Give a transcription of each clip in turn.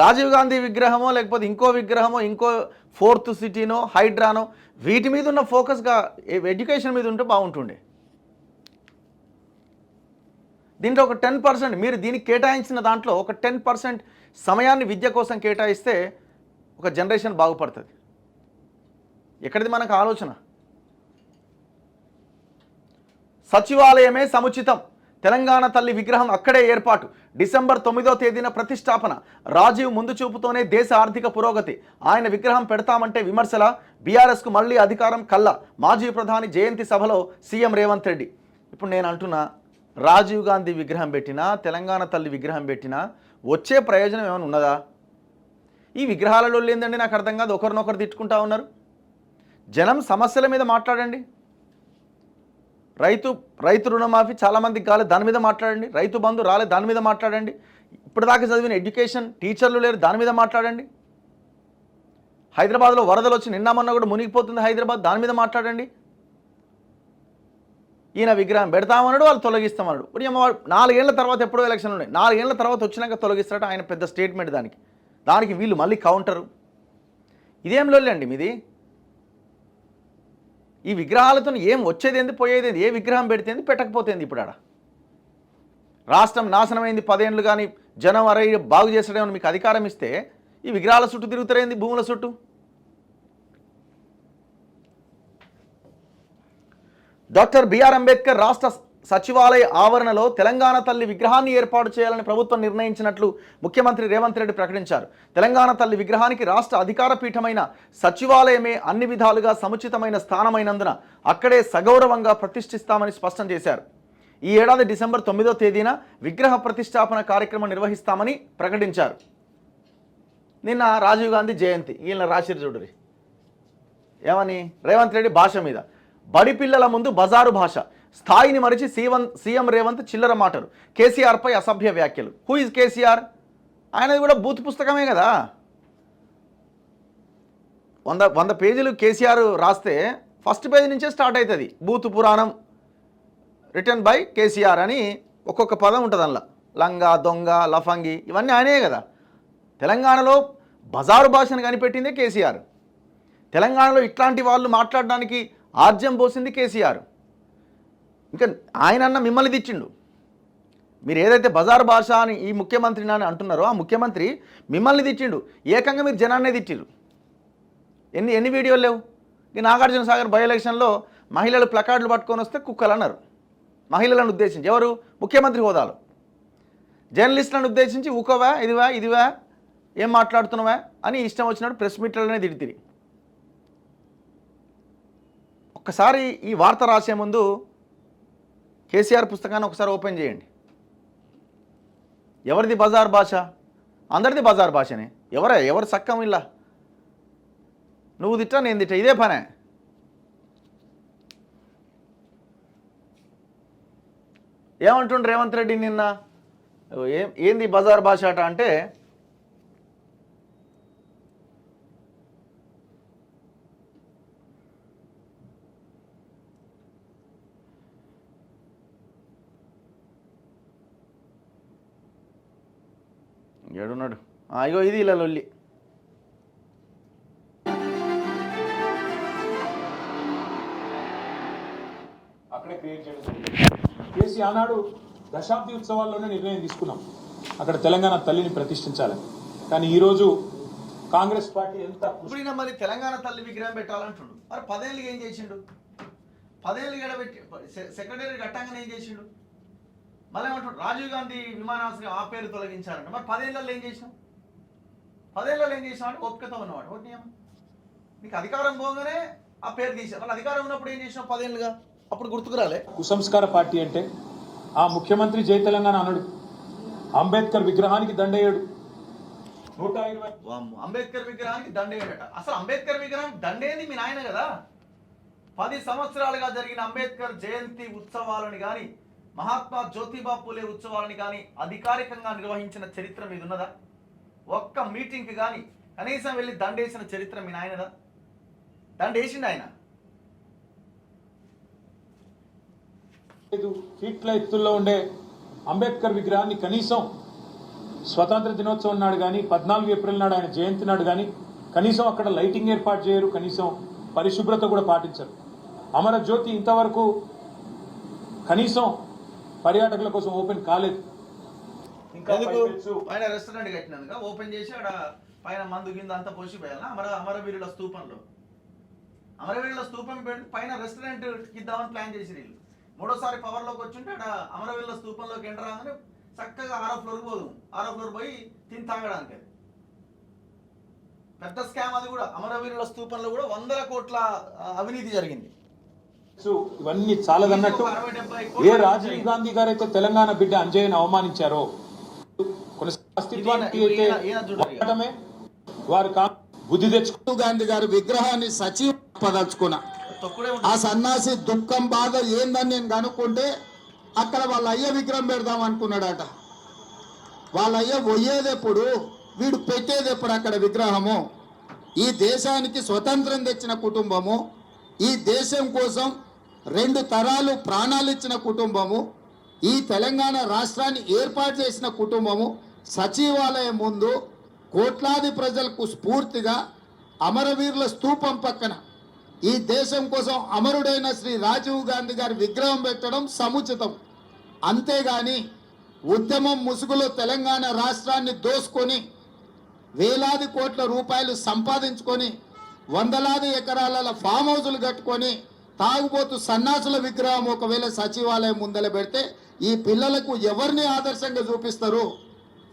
రాజీవ్ గాంధీ విగ్రహమో లేకపోతే ఇంకో విగ్రహమో ఇంకో ఫోర్త్ సిటీనో హైడ్రానో వీటి మీద ఉన్న ఫోకస్గా ఎడ్యుకేషన్ మీద ఉంటే బాగుంటుండే. దీంట్లో ఒక 10% మీరు దీనికి కేటాయించిన దాంట్లో ఒక 10% సమయాన్ని విద్య కోసం కేటాయిస్తే ఒక జనరేషన్ బాగుపడుతుంది. ఎక్కడిది మనకు ఆలోచన? సచివాలయమే సముచితం, తెలంగాణ తల్లి విగ్రహం అక్కడే ఏర్పాటు, డిసెంబర్ 9వ తేదీన ప్రతిష్టాపన, రాజీవ్ ముందు చూపుతోనే దేశ ఆర్థిక పురోగతి, ఆయన విగ్రహం పెడతామంటే విమర్శల, బీఆర్ఎస్కు మళ్ళీ అధికారం కల్ల, మాజీ ప్రధాని జయంతి సభలో సీఎం రేవంత్ రెడ్డి. ఇప్పుడు నేను అంటున్నా, రాజీవ్ గాంధీ విగ్రహం పెట్టినా తెలంగాణ తల్లి విగ్రహం పెట్టినా వచ్చే ప్రయోజనం ఏమైనా ఉన్నదా? ఈ విగ్రహాలలో లేదండి, నాకు అర్థం కాదు. ఒకరినొకరు తిట్టుకుంటా ఉన్నారు. జనం సమస్యల మీద మాట్లాడండి. రైతు రుణమాఫీ చాలామందికి కాలేదు, దాని మీద మాట్లాడండి. రైతు బంధు రాలేదు, దాని మీద మాట్లాడండి. ఇప్పటిదాకా చదివిన ఎడ్యుకేషన్ టీచర్లు లేరు, దాని మీద మాట్లాడండి. హైదరాబాద్లో వరదలు వచ్చి నిన్న మొన్న కూడా మునిగిపోతుంది హైదరాబాద్, దాని మీద మాట్లాడండి. ఈయన విగ్రహం పెడతామన్నాడు, వాళ్ళు తొలగిస్తామన్నాడు. ఇప్పుడు 4 ఏళ్ల తర్వాత ఎప్పుడో ఎలక్షన్లు ఉన్నాయి, 4 ఏళ్ల తర్వాత వచ్చినాక తొలగిస్తారట. ఆయన పెద్ద స్టేట్మెంట్ దానికి వీళ్ళు మళ్ళీ కౌంటరు. ఇదేం లొల్లండి మీది? ఈ విగ్రహాలతో ఏం వచ్చేదేంది పోయేదేంది? ఏ విగ్రహం పెడితేంది పెట్టకపోతేంది? ఇప్పుడు ఆడ రాష్ట్రం నాశనమైంది 10 ఏళ్ళు, కానీ జనం అరై బాగు చేసడేమని మీకు అధికారం ఇస్తే ఈ విగ్రహాల చుట్టూ తిరుగుతారేంది, భూముల చుట్టూ? డాక్టర్ బిఆర్ అంబేద్కర్ రాష్ట్ర సచివాలయ ఆవరణలో తెలంగాణ తల్లి విగ్రహాన్ని ఏర్పాటు చేయాలని ప్రభుత్వం నిర్ణయించినట్లు ముఖ్యమంత్రి రేవంత్ రెడ్డి ప్రకటించారు. తెలంగాణ తల్లి విగ్రహానికి రాష్ట్ర అధికార పీఠమైన సచివాలయమే అన్ని విధాలుగా సముచితమైన స్థానమైనందున అక్కడే సగౌరవంగా ప్రతిష్ఠిస్తామని స్పష్టం చేశారు. ఈ ఏడాది డిసెంబర్ 9వ తేదీన విగ్రహ ప్రతిష్టాపన కార్యక్రమం నిర్వహిస్తామని ప్రకటించారు. నిన్న రాజీవ్ గాంధీ జయంతి, వీళ్ళ రాశిరి చూడరి ఏమని, రేవంత్ రెడ్డి భాష మీద, బడి పిల్లల ముందు బజారు భాష, స్థాయిని మరిచి సీఎం రేవంత్ చిల్లర మాటలు, కేసీఆర్పై అసభ్య వ్యాఖ్యలు. Who is KCR? ఆయనది కూడా బూత్ పుస్తకమే కదా. 100 పేజీలు కేసీఆర్ రాస్తే ఫస్ట్ పేజీ నుంచే స్టార్ట్ అవుతుంది. Booth Puranam written by KCR అని ఒక్కొక్క పదం ఉంటుంది అందులో. లంగా, దొంగ, లఫంగి ఇవన్నీ ఆయనే కదా. తెలంగాణలో బజారు భాషను కనిపెట్టిందే కేసీఆర్. తెలంగాణలో ఇట్లాంటి వాళ్ళు మాట్లాడడానికి ఆర్జ్యం పోసింది కేసీఆర్. ఇంకా ఆయనన్న మిమ్మల్ని తెచ్చిండు. మీరు ఏదైతే బజార్ భాష అని ఈ ముఖ్యమంత్రిని అని అంటున్నారో ఆ ముఖ్యమంత్రి మిమ్మల్ని తెచ్చిండు. ఏకంగా మీరు జనాన్నే తిట్టిరు. ఎన్ని వీడియోలు లేవు? ఈ నాగార్జున సాగర్ బై ఎలక్షన్లో మహిళలు ప్లకార్డులు పట్టుకొని వస్తే కుక్కలు అన్నారు. మహిళలను ఉద్దేశించి, ఎవరు? ముఖ్యమంత్రి హోదాలో. జర్నలిస్టులను ఉద్దేశించి ఊకోవా, ఇదివా ఏం మాట్లాడుతున్నావా అని ఇష్టం వచ్చినట్టు ప్రెస్ మీట్లలోనే తిడితిరి. ఒక్కసారి ఈ వార్త రాసే ముందు కేసీఆర్ పుస్తకాన్ని ఒకసారి ఓపెన్ చేయండి. ఎవరిది బజార్ భాష? అందరిది బజార్ భాషనే. ఎవరు సక్కం ఇలా? నువ్వు తిట్టా, నేను తిట్టా, ఇదే పనే. ఏమంటుండు రేవంత్ రెడ్డి నిన్న? ఏంది బజార్ భాష అట అంటే, ఏడున్నాడు? అయ్యో ఇది ఇలా లొల్లి. అక్కడే క్రియేట్ చేయడం. కేసీ ఆనాడు దశాబ్ది ఉత్సవాల్లోనే నిర్ణయం తీసుకున్నాం అక్కడ తెలంగాణ తల్లిని ప్రతిష్ఠించాలని. కానీ ఈరోజు కాంగ్రెస్ పార్టీ ఎంత ఇప్పుడు మరి తెలంగాణ తల్లి విగ్రహం పెట్టాలంటుండు. మరి 10 ఏళ్ళకి ఏం చేసిండు? 10 ఏళ్ళు గడబెట్టి సెక్రటరీ కట్టంగానే ఏం చేసిండు? మళ్ళీ ఏమంటాడు, రాజీవ్ గాంధీ విమానాశ్రయం ఆ పేరు తొలగించాలంట. మరి 10 ఏళ్ళలో ఏం చేసినావు? 10 ఏళ్ళలో ఏం చేసినావు అంటే ఓపికతో ఉన్నవాడు. ఒకటి నియమం, నీకు అధికారం పోగానే ఆ పేరు తీసావు. వాళ్ళు అధికారం ఉన్నప్పుడు ఏం చేసినావు 10 ఏళ్ళుగా? అప్పుడు గుర్తుకురాలే? కుసంస్కార పార్టీ అంటే ఆ ముఖ్యమంత్రి జై తెలంగాణ అనడు, అంబేద్కర్ విగ్రహానికి దండేయడు. 120 అంబేద్కర్ విగ్రహానికి దండేయడట. అసలు అంబేద్కర్ విగ్రహం దండేది మీ నాయన కదా. 10 సంవత్సరాలుగా జరిగిన అంబేద్కర్ జయంతి ఉత్సవాలని కానీ మహాత్మా జ్యోతిబా పూలే ఉత్సవాలని కానీ అధికారికంగా నిర్వహించిన చరిత్ర మీద ఉన్నదా? ఒక్క మీటింగ్కి కానీ కనీసం వెళ్ళి దండేసిన చరిత్ర మీ నాయనదా? దండేసిండు ఆయన. ఫీట్ల ఎత్తుల్లో ఉండే అంబేద్కర్ విగ్రహాన్ని కనీసం స్వతంత్ర దినోత్సవం నాడు కానీ 14 ఏప్రిల్ నాడు ఆయన జయంతి నాడు కానీ కనీసం అక్కడ లైటింగ్ ఏర్పాటు చేయరు, కనీసం పరిశుభ్రత కూడా పాటించరు. అమరజ్యోతి ఇంతవరకు కనీసం పర్యాటకుల కోసం ఓపెన్ కాలేదు. ఇంకా పైన రెస్టారెంట్ కట్టినందుక ఓపెన్ చేసి అక్కడ పైన మందు కింద అంతా పోసిపోయాలి. అమరవీరుల స్తూపంలో అమరవీరుల స్తూపం పెట్టి పైన రెస్టారెంట్ ఇద్దామని ప్లాన్ చేసి వీళ్ళు మూడోసారి పవర్లోకి వచ్చింటే అక్కడ అమరవీరుల స్తూపంలోకి ఎంటర్ రాగానే చక్కగా 6వ ఫ్లోర్కి పోదు, 6వ ఫ్లోర్ పోయి తిని తాగడానికి. పెద్ద స్కామ్ అది కూడా. అమరవీరుల స్తూపంలో కూడా 100 కోట్ల అవినీతి జరిగింది. ఇవన్నీ చాలదన్నట్టు ఏ రాజీవ్ గాంధీ గారు అయితే తెలంగాణ బిడ్డ అంజయ్యను అవమానించారో, వారు బుద్ధి తెచ్చుకో గాంధీ గారి విగ్రహాన్ని సచివ పదలుచుకున్నా. ఆ సన్నాసి దుఃఖం బాధ ఏందని నేను కనుక్కుంటే అక్కడ వాళ్ళ అయ్య విగ్రహం పెడదాం అనుకున్నాడట. వాళ్ళ అయ్య పోయేదెప్పుడు, వీడు పెట్టేదెప్పుడు అక్కడ విగ్రహము? ఈ దేశానికి స్వతంత్రం తెచ్చిన కుటుంబము, ఈ దేశం కోసం 2 తరాలు ప్రాణాలు ఇచ్చిన కుటుంబము, ఈ తెలంగాణ రాష్ట్రాన్ని ఏర్పాటు చేసిన కుటుంబము సచివాలయం ముందు కోట్లాది ప్రజలకు స్ఫూర్తిగా అమరవీరుల స్తూపం పక్కన ఈ దేశం కోసం అమరుడైన శ్రీ రాజీవ్ గాంధీ గారి విగ్రహం పెట్టడం సముచితం. అంతేగాని ఉద్యమం ముసుగులో తెలంగాణ రాష్ట్రాన్ని దోసుకొని వేలాది కోట్ల రూపాయలు సంపాదించుకొని వందలాది ఎకరాల ఫామ్ హౌజులు కట్టుకొని తాగుబోతు సన్నాసుల విగ్రహం ఒకవేళ సచివాలయం ముందల పెడితే ఈ పిల్లలకు ఎవరిని ఆదర్శంగా చూపిస్తారు?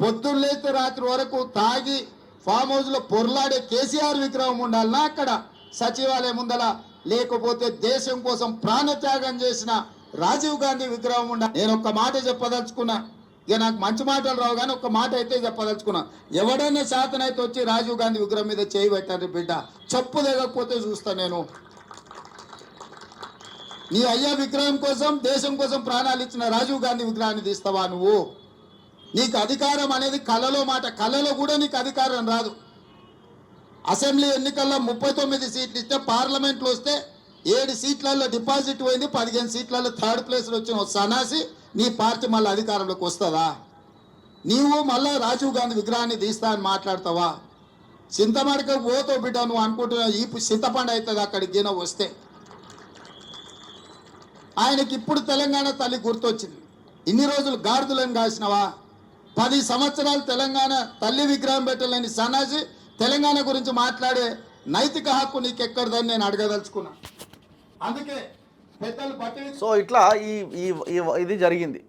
పొద్దున్న లేస్తే రాత్రి వరకు తాగి ఫామ్ హౌస్లో పొర్లాడే కేసీఆర్ విగ్రహం ఉండాలన్నా అక్కడ సచివాలయం ముందల? లేకపోతే దేశం కోసం ప్రాణత్యాగం చేసిన రాజీవ్ గాంధీ విగ్రహం ఉండాలి? నేను ఒక్క మాట చెప్పదలుచుకున్నా. ఇక నాకు మంచి మాటలు రావు కానీ ఒక్క మాట అయితే చెప్పదలుచుకున్నా. ఎవడైనా శాతనైతే వచ్చి రాజీవ్ గాంధీ విగ్రహం మీద చేయి పెట్టండి బిడ్డ, చెప్పు దిగకపోతే చూస్తా నేను. నీ అయ్యా విగ్రహం కోసం దేశం కోసం ప్రాణాలు ఇచ్చిన రాజీవ్ గాంధీ విగ్రహాన్ని తీస్తావా నువ్వు? నీకు అధికారం అనేది కళలో మాట, కళలో కూడా నీకు అధికారం రాదు. అసెంబ్లీ ఎన్నికల్లో 39 సీట్లు ఇస్తే పార్లమెంట్లో వస్తే 7 సీట్లలో డిపాజిట్ పోయింది, 15 సీట్లలో 3rd ప్లేస్లో వచ్చిన సన్నాసి నీ పార్టీ మళ్ళీ అధికారంలోకి వస్తుందా? నీవు మళ్ళీ రాజీవ్ గాంధీ విగ్రహాన్ని తీస్తా అని మాట్లాడతావా? చింతమడక పోతావు బిడ్డ, నువ్వు అనుకుంటున్నావు ఈ చింతపండు అవుతుంది అక్కడికి గిన వస్తే. ఆయనకి ఇప్పుడు తెలంగాణ తల్లి గుర్తొచ్చింది. ఇన్ని రోజులు గాడిదలను కాసినవా? 10 సంవత్సరాలు తెలంగాణ తల్లి విగ్రహం పెట్టలేని సన్నాసి తెలంగాణ గురించి మాట్లాడే నైతిక హక్కు నీకు ఎక్కడదని నేను అడగదలుచుకున్నా. అందుకే పెద్దలు బట్టి సో ఇట్లా ఇది జరిగింది.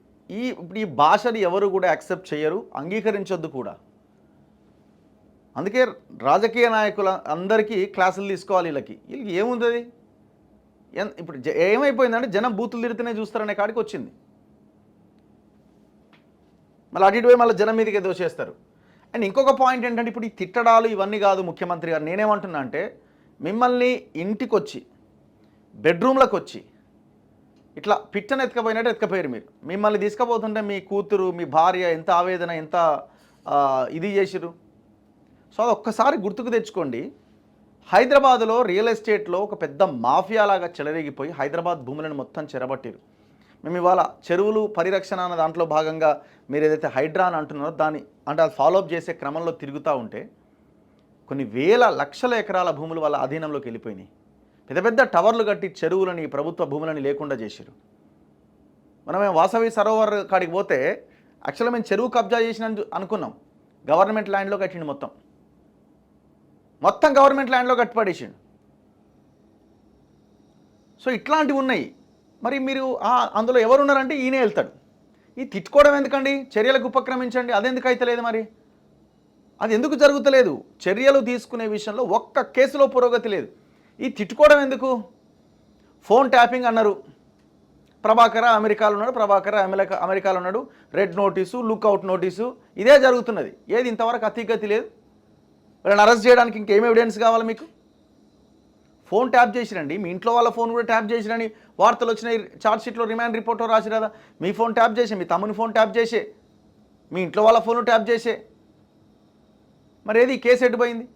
ఇప్పుడు ఈ భాషని ఎవరు కూడా యాక్సెప్ట్ చేయరు, అంగీకరించొద్దు కూడా. అందుకే రాజకీయ నాయకుల అందరికీ క్లాసులు తీసుకోవాలి. వీళ్ళకి ఏముంది? ఇప్పుడు ఏమైపోయిందంటే జనం బూతులు తిరిగితేనే చూస్తారనే కాడికి వచ్చింది. మళ్ళీ అటు ఇటు పోయి మళ్ళీ జనం మీదకి దోషేస్తారు. అండ్ ఇంకొక పాయింట్ ఏంటంటే ఇప్పుడు ఈ తిట్టడాలు ఇవన్నీ కాదు ముఖ్యమంత్రి గారు. నేనేమంటున్నా అంటే మిమ్మల్ని ఇంటికి వచ్చి బెడ్రూమ్లకు వచ్చి ఇట్లా పిట్టను ఎత్తుకపోయినట్టు ఎత్తుకపోయారు మీరు. మిమ్మల్ని తీసుకుపోతుంటే మీ కూతురు మీ భార్య ఎంత ఆవేదన, ఎంత ఇది చేసిరు. సో అది ఒక్కసారి గుర్తుకు తెచ్చుకోండి. హైదరాబాద్లో రియల్ ఎస్టేట్లో ఒక పెద్ద మాఫియాలాగా చెలరేగిపోయి హైదరాబాద్ భూములను మొత్తం చెరబట్టిరు. మేము ఇవాళ చెరువులు పరిరక్షణ అన్న దాంట్లో భాగంగా మీరు ఏదైతే హైడ్రా అని అంటున్నారో దాన్ని అంటే అది ఫాలోఅప్ చేసే క్రమంలో తిరుగుతూ ఉంటే కొన్ని వేల లక్షల ఎకరాల భూములు వాళ్ళ అధీనంలోకి వెళ్ళిపోయినాయి. పెద్ద పెద్ద టవర్లు కట్టి చెరువులని ప్రభుత్వ భూములని లేకుండా చేశారు. మేము వాసవి సరోవర్ కాడికి పోతే యాక్చువల్గా మేము చెరువు కబ్జా చేసిన అనుకున్నాం. గవర్నమెంట్ ల్యాండ్లో కట్టిండు, మొత్తం గవర్నమెంట్ ల్యాండ్లో కట్టిపడేసిండు. సో ఇట్లాంటివి ఉన్నాయి. మరి మీరు అందులో ఎవరున్నారంటే ఈయనే వెళ్తాడు. ఈ తిట్టుకోవడం ఎందుకండి? చర్యలకు ఉపక్రమించండి. అదెందుకు అయితలేదు? మరి అది ఎందుకు జరుగుతలేదు? చర్యలు తీసుకునే విషయంలో ఒక్క కేసులో పురోగతి లేదు. ఈ తిట్టుకోవడం ఎందుకు? ఫోన్ ట్యాపింగ్ అన్నారు. ప్రభాకర అమెరికాలో ఉన్నాడు, అమెరికాలో ఉన్నాడు, రెడ్ నోటీసు, లుక్అవుట్ నోటీసు, ఇదే జరుగుతున్నది. ఏది ఇంతవరకు అతిగతి లేదు. వీళ్ళని అరెస్ట్ చేయడానికి ఇంకేం ఎవిడెన్స్ కావాలి మీకు? ఫోన్ ట్యాప్ చేసిరండి, మీ ఇంట్లో వాళ్ళ ఫోన్ కూడా ట్యాప్ చేసిరని వార్తలు వచ్చినాయి. ఛార్జ్షీట్లో రిమాండ్ రిపోర్ట్లో రాసి కదా, మీ ఫోన్ ట్యాప్ చేసే, మీ తమ్ముని ఫోన్ ట్యాప్ చేసే, మీ ఇంట్లో వాళ్ళ ఫోన్ ట్యాప్ చేసే. మరి ఏది కేసు ఎట్టుపోయింది?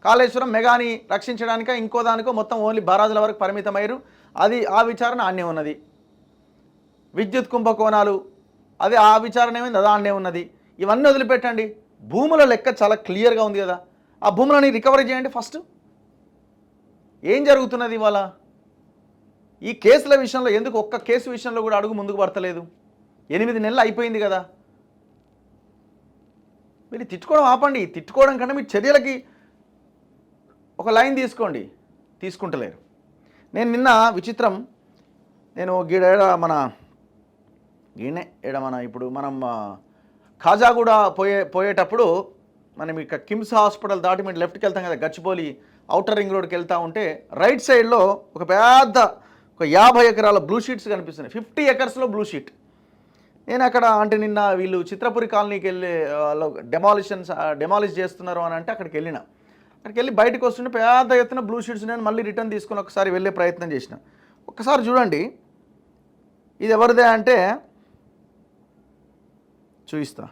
కాళేశ్వరం మెగాని రక్షించడానిక ఇంకో దానికో మొత్తం ఓన్లీ బరాజుల వరకు పరిమితమయ్యారు. అది ఆ విచారణ ఆన్నే ఉన్నది. విద్యుత్ కుంభకోణాలు అదే ఆ విచారణ ఏమైంది దాన్నే ఉన్నది. ఇవన్నీ వదిలిపెట్టండి, భూముల లెక్క చాలా క్లియర్గా ఉంది కదా, ఆ భూములని రికవరీ చేయండి ఫస్ట్. ఏం జరుగుతున్నది ఇవాళ? ఈ కేసుల విషయంలో ఎందుకు ఒక్క కేసు విషయంలో కూడా అడుగు ముందుకు పడతలేదు? 8 నెలలు అయిపోయింది కదా. మీరు తిట్టుకోవడం ఆపండి. తిట్టుకోవడం కంటే మీ చర్యలకి ఒక లైన్ తీసుకోండి, తీసుకుంటలేరు. నేను నిన్న విచిత్రం, నేను ఇప్పుడు మనం ఖాజాగూడ పోయేటప్పుడు మనం ఇక కిమ్స్ హాస్పిటల్ దాటి మీరు లెఫ్ట్కి వెళ్తాం కదా, గచ్చిబౌలి అవుటర్ రింగ్ రోడ్కి వెళ్తూ ఉంటే రైట్ సైడ్లో ఒక పెద్ద 50 ఎకరాల బ్లూ షీట్స్ కనిపిస్తున్నాయి. 50 ఎకర్స్లో బ్లూ షీట్. నేను అక్కడ అంటే నిన్న వీళ్ళు చిత్రపురి కాలనీకి వెళ్ళి వాళ్ళు డెమాలిష్ చేస్తున్నారు అని అంటే అక్కడికి వెళ్ళి బయటకు వస్తుంటే పెద్ద ఎత్తున బ్లూ షీట్స్ నేను మళ్ళీ రిటర్న్ తీసుకుని ఒకసారి వెళ్ళే ప్రయత్నం చేసిన. ఒక్కసారి చూడండి ఇది ఎవరిదే అంటే చూపిస్తా.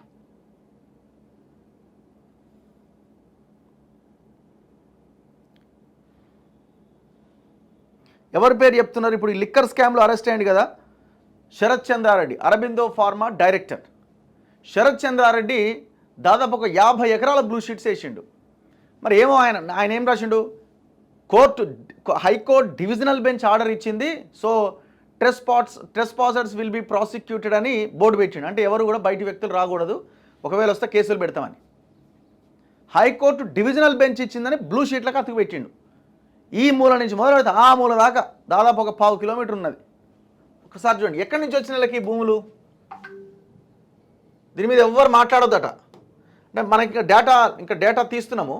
ఎవరి పేరు చెప్తున్నారు? ఇప్పుడు ఈ లిక్కర్ స్కామ్లో అరెస్ట్ అయ్యింది కదా శరత్ చంద్రారెడ్డి, అరబిందో ఫార్మా డైరెక్టర్ శరత్ చంద్రారెడ్డి దాదాపు ఒక 50 ఎకరాల బ్లూ షీట్స్ వేసిండు. మరి ఏమో ఆయన ఏం రాసిండు? హైకోర్టు డివిజనల్ బెంచ్ ఆర్డర్ ఇచ్చింది, సో ట్రెస్పాసర్స్ విల్ బి ప్రాసిక్యూటెడ్ అని బోర్డు పెట్టిండు. అంటే ఎవరు కూడా బయటి వ్యక్తులు రాకూడదు, ఒకవేళ వస్తే కేసులు పెడతామని. హైకోర్టు డివిజనల్ బెంచ్ ఇచ్చిందని బ్లూ షీట్లకు అతుకు పెట్టిండు. ఈ మూల నుంచి మొదలు పెడితే ఆ మూల దాకా దాదాపు ఒక 1/2 కిలోమీటర్ ఉన్నది. ఒకసారి చూడండి ఎక్కడి నుంచి వచ్చిన వాళ్ళకి ఈ భూములు. దీని మీద ఎవ్వరు మాట్లాడొద్దట. అంటే మనకి డేటా తీస్తున్నాము.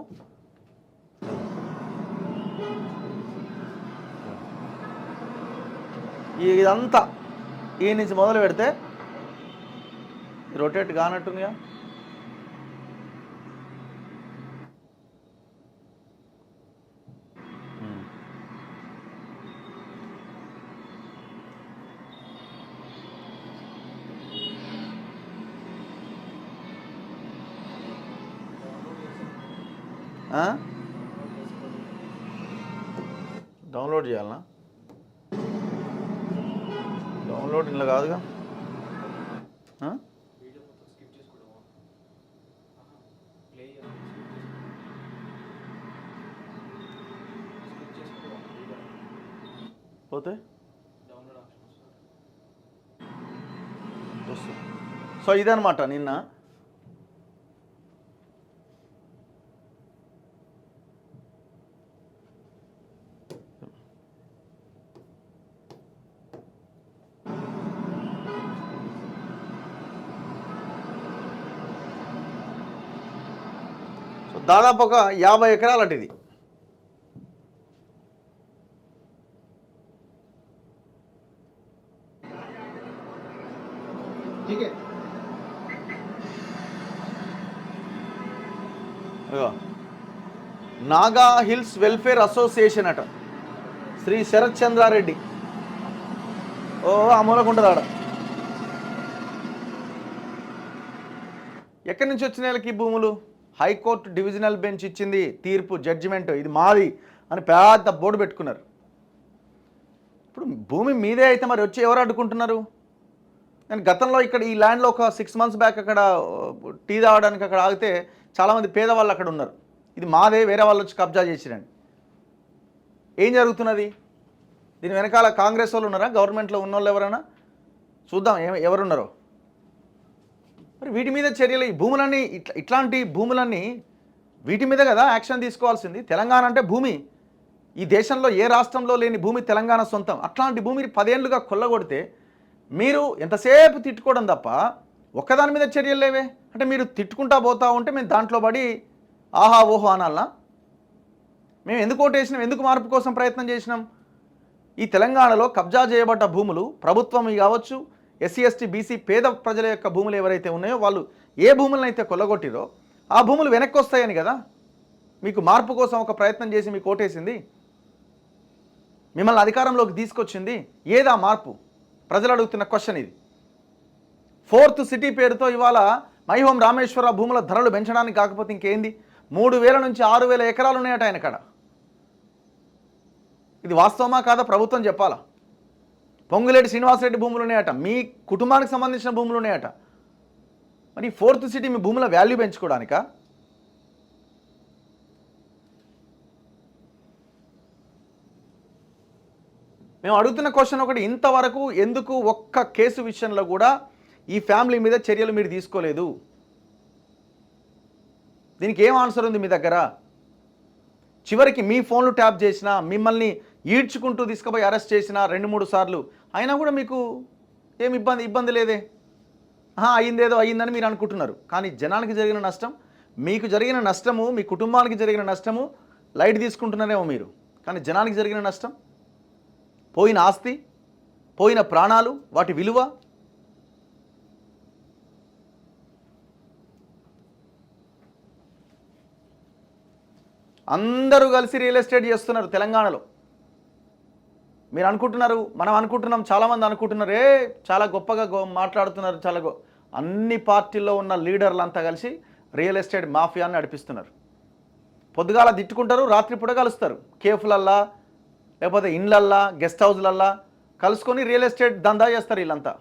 ఇదంతా ఈ నుంచి మొదలు పెడితే రొటేట్ కానట్టుందిగా. డౌన్లోడ్ చేయాలనా? డౌన్లోడ్ ఇలా కాదుగా. పోతే సో ఇదనమాట నిన్న దాదాపు ఒక 50 ఎకరాలు అటు ఇది. నాగా హిల్స్ వెల్ఫేర్ అసోసియేషన్ అట, శ్రీ శరత్ చంద్రారెడ్డి. ఆ మూలకు ఉంటుంది ఆడ. ఎక్కడి నుంచి వచ్చిన వాళ్ళకి భూములు? హైకోర్టు డివిజనల్ బెంచ్ ఇచ్చింది తీర్పు, జడ్జిమెంట్, ఇది మాది అని పెద్ద బోర్డు పెట్టుకున్నారు. ఇప్పుడు భూమి మీదే అయితే మరి వచ్చి ఎవరు అడ్డుకుంటున్నారు? నేను గతంలో ఇక్కడ ఈ ల్యాండ్లో ఒక 6 months బ్యాక్ అక్కడ టీ తాగడానికి అక్కడ ఆగితే చాలామంది పేదవాళ్ళు అక్కడ ఉన్నారు. ఇది మాదే, వేరే వాళ్ళు వచ్చి కబ్జా చేసిరండి. ఏం జరుగుతున్నది? దీని వెనకాల కాంగ్రెస్ వాళ్ళు ఉన్నారా? గవర్నమెంట్లో ఉన్నోళ్ళు ఎవరైనా చూద్దాం ఎవరున్నారో. మరి వీటి మీద చర్యలు, ఈ భూములన్నీ ఇట్లాంటి భూములన్నీ వీటి మీద కదా యాక్షన్ తీసుకోవాల్సింది. తెలంగాణ అంటే భూమి, ఈ దేశంలో ఏ రాష్ట్రంలో లేని భూమి తెలంగాణ సొంతం. అట్లాంటి భూమిని 10 ఏళ్ళుగా కొల్లగొడితే మీరు ఎంతసేపు తిట్టుకోవడం తప్ప ఒక్కదాని మీద చర్యలు లేవే. అంటే మీరు తిట్టుకుంటా పోతా ఉంటే మేము దాంట్లో పడి ఆహా ఓహో అనాలా? మేము ఎందుకు ఓటేసినాం? ఎందుకు మార్పు కోసం ప్రయత్నం చేసినాం? ఈ తెలంగాణలో కబ్జా చేయబడ్డ భూములు ప్రభుత్వం కావచ్చు, ఎస్సీ ఎస్టీ బీసీ పేద ప్రజల యొక్క భూములు ఎవరైతే ఉన్నాయో వాళ్ళు ఏ భూములను అయితే కొల్లగొట్టిరో ఆ భూములు వెనక్కి వస్తాయని కదా మీకు మార్పు కోసం ఒక ప్రయత్నం చేసి మీకు ఓటేసింది, మిమ్మల్ని అధికారంలోకి తీసుకొచ్చింది. ఏదా మార్పు? ప్రజలు అడుగుతున్న క్వశ్చన్ ఇది. 4th సిటీ పేరుతో ఇవాళ మైహోం రామేశ్వర భూముల ధరలు పెంచడానికి కాకపోతే ఇంకేంది? 3000 నుంచి 6000 ఎకరాలు ఉన్నాయట ఆయన కాడ. ఇది వాస్తవమా కాదా ప్రభుత్వం చెప్పాలా? పొంగులేటి శ్రీనివాసరెడ్డి భూములు ఉన్నాయట, మీ కుటుంబానికి సంబంధించిన భూములు ఉన్నాయట. మరి 4th సిటీ మీ భూముల వాల్యూ పెంచుకోవడానికా? మేము అడుగుతున్న క్వశ్చన్ ఒకటి, ఇంతవరకు ఎందుకు ఒక్క కేసు విషయంలో కూడా ఈ ఫ్యామిలీ మీద చర్యలు మీరు తీసుకోలేదు? దీనికి ఏం ఆన్సర్ ఉంది మీ దగ్గర? చివరికి మీ ఫోన్లు ట్యాప్ చేసినా, మిమ్మల్ని ఈడ్చుకుంటూ తీసుకుపోయి అరెస్ట్ చేసినా 2-3 సార్లు, అయినా కూడా మీకు ఏం ఇబ్బంది లేదే. అయిందేదో అయ్యిందని మీరు అనుకుంటున్నారు. కానీ జనానికి జరిగిన నష్టం, మీకు జరిగిన నష్టము, మీ కుటుంబానికి జరిగిన నష్టము లైట్ తీసుకుంటున్నారేమో మీరు. కానీ జనానికి జరిగిన నష్టం, పోయిన ఆస్తి, పోయిన ప్రాణాలు, వాటి విలువ. అందరూ కలిసి రియల్ ఎస్టేట్ చేస్తున్నారు తెలంగాణలో. మీరు అనుకుంటున్నారు, మనం అనుకుంటున్నాం, చాలామంది అనుకుంటున్నారు, చాలా గొప్పగా మాట్లాడుతున్నారు, అన్ని పార్టీల్లో ఉన్న లీడర్లు అంతా కలిసి రియల్ ఎస్టేట్ మాఫియాని నడిపిస్తున్నారు. పొద్దుగాల తిట్టుకుంటారు, రాత్రిపూట కలుస్తారు, కేఫ్లల్లా లేకపోతే ఇండ్లల్లా, గెస్ట్ హౌస్లల్లా కలుసుకొని రియల్ ఎస్టేట్ దందా చేస్తారు వీళ్ళంతా.